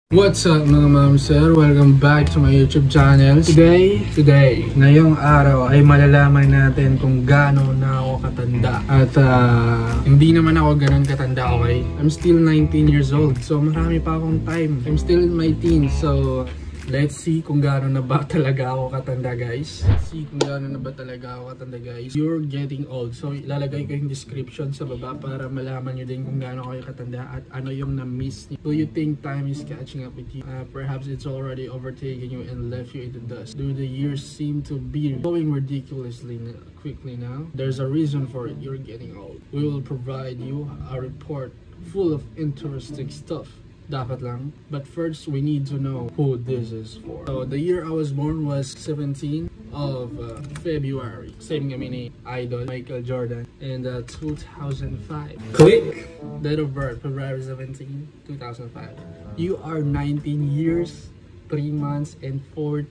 What's up mga ma'am sir? Welcome back to my YouTube channel. Today, ngayong araw ay malalaman natin kung gaano na ako katanda. At hindi naman ako ganun katanda, okay? I'm still 19 years old, so marami pa akong time. I'm still in my teens, so let's see kung gaano na ba talaga ako katanda, guys. You're getting old. So ilalagay ko yung description sa baba para malaman nyo din kung gaano kayo katanda at ano yung na-miss niyo. Do you think time is catching up with you? Perhaps it's already overtaken you and left you in the dust. Do the years seem to be going ridiculously quickly now? There's a reason for it. You're getting old. We will provide you a report full of interesting stuff. Dapat lang. But first, we need to know who this is for. So, the year I was born was 17 of February. Same kami ni Idol, Michael Jordan. And 2005. Click! Date of birth, February 17, 2005. You are 19 years, 3 months, and 14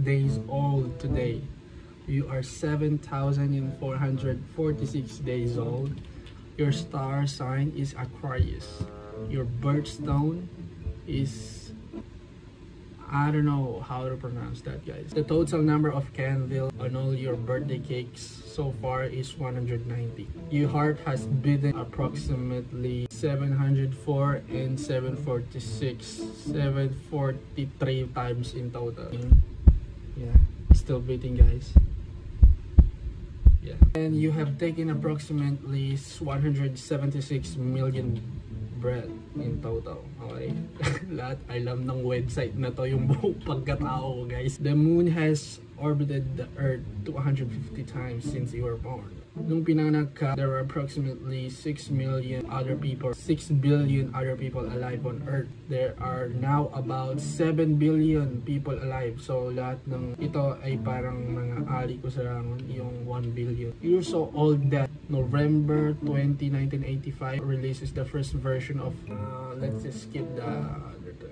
days old today. You are 7,446 days old. Your star sign is Aquarius. Your birthstone is, I don't know how to pronounce that, guys. The total number of candles on all your birthday cakes so far is 190. Your heart has beaten approximately 704 and 743 times in total. Yeah, still beating, guys. Yeah. And you have taken approximately 176 million breath in total. Okay? Lahat alam ng website na to yung buong pagkatao, guys. The moon has orbited the earth 250 times since you were born. Nung pinanganak ka, there were approximately 6 billion other people alive on earth. There are now about 7 billion people alive. So lahat ng ito ay parang mga ali ko sa rangon, yung 1 billion. You're so old that November 20, 1985 releases the first version of let's just skip the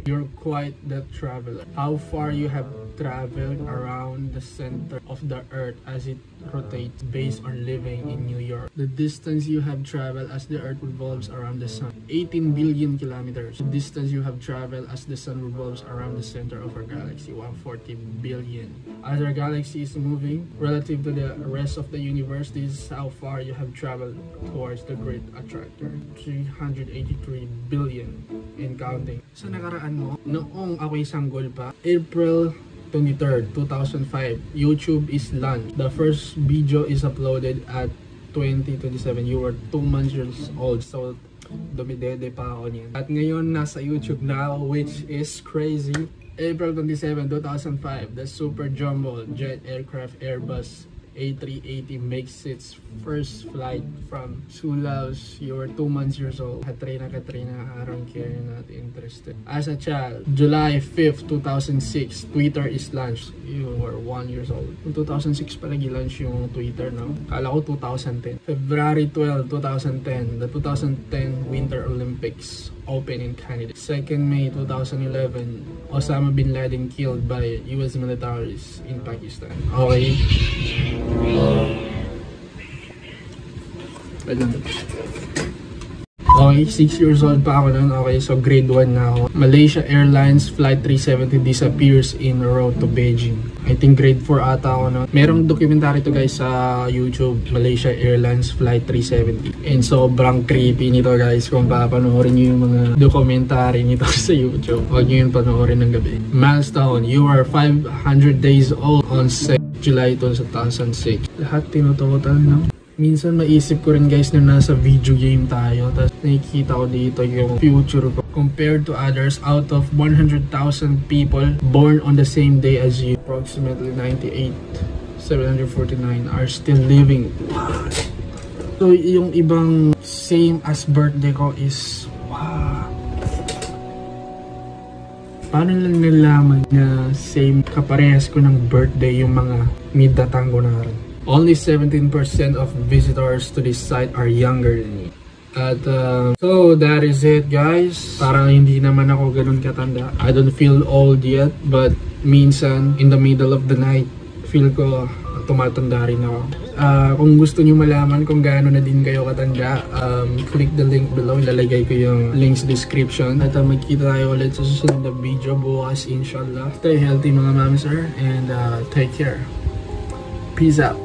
You're quite the traveler. How far you have traveled around the center of the earth as it rotates based on living in New York. The distance you have traveled as the earth revolves around the sun, 18 billion kilometers. The distance you have traveled as the sun revolves around the center of our galaxy, 140 billion. As our galaxy is moving relative to the rest of the universe, this is how far you have traveled towards the great attractor, 383 billion and counting. Sa nakaraan mo, noong ako'y sanggol pa, April 23rd, 2005, YouTube is launched. The first video is uploaded at 2027. You were 2 months old, so dumidede pa ako niyan. At ngayon, nasa YouTube na, which is crazy. April 27, 2005, the Super Jumbo Jet Aircraft Airbus A380 makes its first flight from Sulaus. You were 2 months old. Katrina, I don't care, not interested. As a child, July 5th, 2006, Twitter is launched. You were 1 year old. In 2006 pa nag-launch yung Twitter, no? Kala ko 2010. February 12, 2010, the 2010 Winter Olympics open in Canada. 2nd May 2011, Osama bin Laden killed by US militaries in Pakistan. Okay. Okay, 6 years old pa ako nun. Okay, so grade 1 na ako. Malaysia Airlines Flight 370 disappears in road to Beijing. I think grade 4 ata ako nun. Merong documentary to, guys, sa YouTube, Malaysia Airlines Flight 370. And sobrang creepy nito, guys. Kung papanoorin nyo yung mga documentary nito sa YouTube, huwag nyo yung panoorin ng gabi. Milestone, you are 500 days old on 6 July 2006. Lahat tinutotal, no? Minsan maisip ko rin, guys, na nasa video game tayo, tapos nakikita ko dito yung future ko compared to others. Out of 100,000 people born on the same day as you, approximately 98,749 are still living. So yung ibang same as birthday ko is wow. Paano lang nalaman na same kaparehas ko ng birthday yung mga mid-datang ko na rin? Only 17% of visitors to this site are younger than me. At so that is it, guys. Parang hindi naman ako ganun katanda. I don't feel old yet, but minsan in the middle of the night, feel ko tumatanda rin ako. Kung gusto nyo malaman kung gaano na din kayo katanda, click the link below. Ilalagay ko yung links description. At magkita tayo ulit sa susunod na video bukas, inshallah. Stay healthy mga ma'am sir, and take care. Peace out.